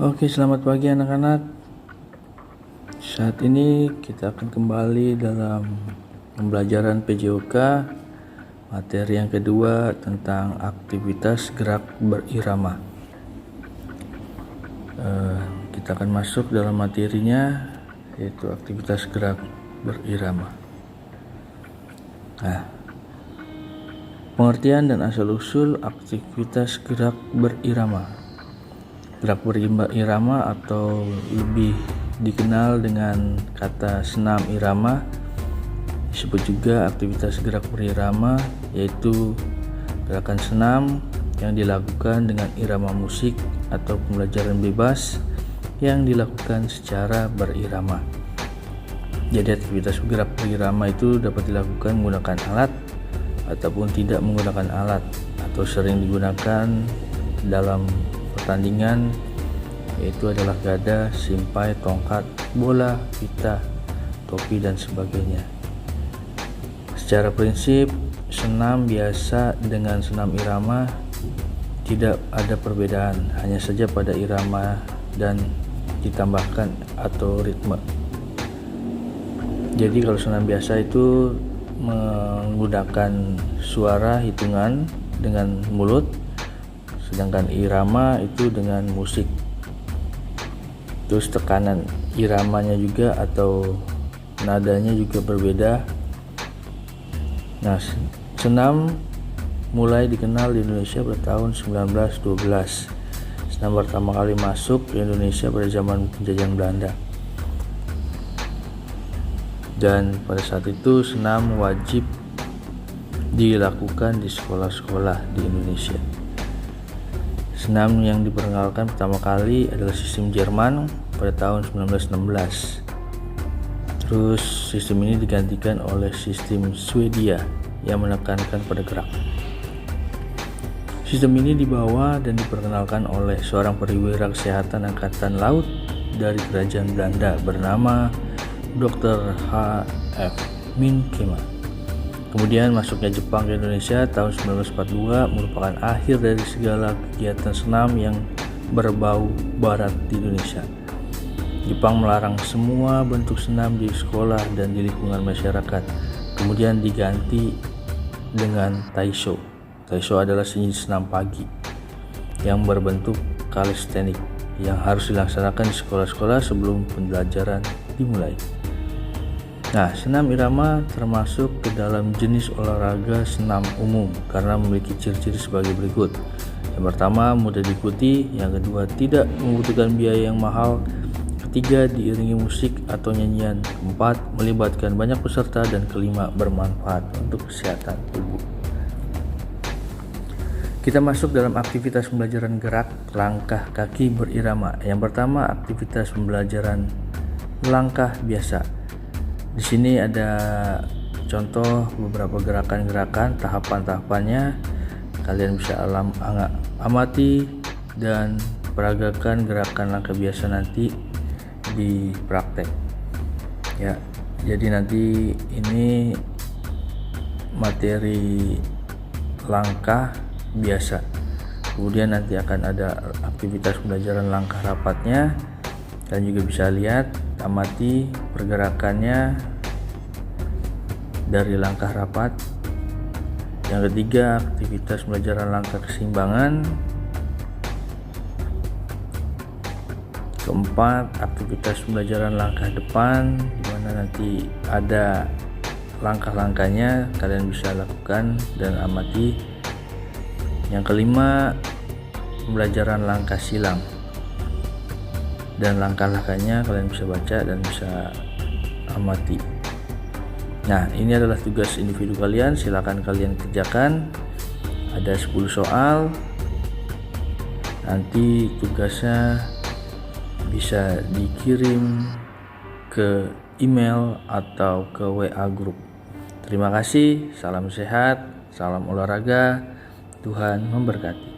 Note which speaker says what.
Speaker 1: Oke, selamat pagi anak-anak. Saat ini kita akan kembali dalam pembelajaran PJOK materi yang kedua tentang aktivitas gerak berirama. Kita akan masuk dalam materinya, yaitu aktivitas gerak berirama. Pengertian dan asal-usul aktivitas gerak berirama. Gerak berirama atau lebih dikenal dengan kata senam irama disebut juga aktivitas gerak berirama, yaitu gerakan senam yang dilakukan dengan irama musik atau pembelajaran bebas yang dilakukan secara berirama. Jadi aktivitas gerak berirama itu dapat dilakukan menggunakan alat ataupun tidak menggunakan alat, atau sering digunakan dalam pertandingan, yaitu adalah gada, simpai, tongkat, bola, pita, topi, dan sebagainya. Secara prinsip, senam biasa dengan senam irama tidak ada perbedaan, hanya saja pada irama dan ditambahkan atau ritme. Jadi kalau senam biasa itu menggunakan suara hitungan dengan mulut, sedangkan irama itu dengan musik. Terus tekanan iramanya juga atau nadanya juga berbeda. Nah, senam mulai dikenal di Indonesia pada tahun 1912. Senam pertama kali masuk ke Indonesia pada zaman penjajahan Belanda. Dan pada saat itu senam wajib dilakukan di sekolah-sekolah di Indonesia. Senam yang diperkenalkan pertama kali adalah sistem Jerman pada tahun 1916. Terus sistem ini digantikan oleh sistem Swedia yang menekankan pada gerak. Sistem ini dibawa dan diperkenalkan oleh seorang perwira kesehatan Angkatan Laut dari Kerajaan Belanda bernama Dr. H.F. Minkema. Kemudian masuknya Jepang ke Indonesia tahun 1942 merupakan akhir dari segala kegiatan senam yang berbau barat di Indonesia. Jepang melarang semua bentuk senam di sekolah dan di lingkungan masyarakat. Kemudian diganti dengan Taisho. Taisho adalah jenis senam pagi yang berbentuk kalistenik yang harus dilaksanakan di sekolah-sekolah sebelum pembelajaran dimulai. Nah, senam irama termasuk ke dalam jenis olahraga senam umum karena memiliki ciri-ciri sebagai berikut. Yang pertama, mudah diikuti. Yang kedua, tidak membutuhkan biaya yang mahal. Ketiga, diiringi musik atau nyanyian. Keempat, melibatkan banyak peserta. Dan kelima, bermanfaat untuk kesehatan tubuh. Kita masuk dalam aktivitas pembelajaran gerak langkah kaki berirama. Yang pertama, aktivitas pembelajaran langkah biasa. Di sini ada contoh beberapa gerakan-gerakan, tahapan-tahapannya. Kalian bisa amati dan peragakan gerakan langkah biasa nanti di praktek. Ya, jadi nanti ini materi langkah biasa. Kemudian nanti akan ada aktivitas pembelajaran langkah rapatnya. Kalian juga bisa lihat, amati pergerakannya dari langkah rapat. Yang ketiga, aktivitas pembelajaran langkah keseimbangan. Keempat, aktivitas pembelajaran langkah depan, di mana nanti ada langkah-langkahnya, kalian bisa lakukan dan amati. Yang kelima, pembelajaran langkah silang, dan langkah-langkahnya kalian bisa baca dan bisa amati. Nah, ini adalah tugas individu kalian, silakan kalian kerjakan. Ada 10 soal. Nanti tugasnya bisa dikirim ke email atau ke WA group. Terima kasih, salam sehat, salam olahraga, Tuhan memberkati.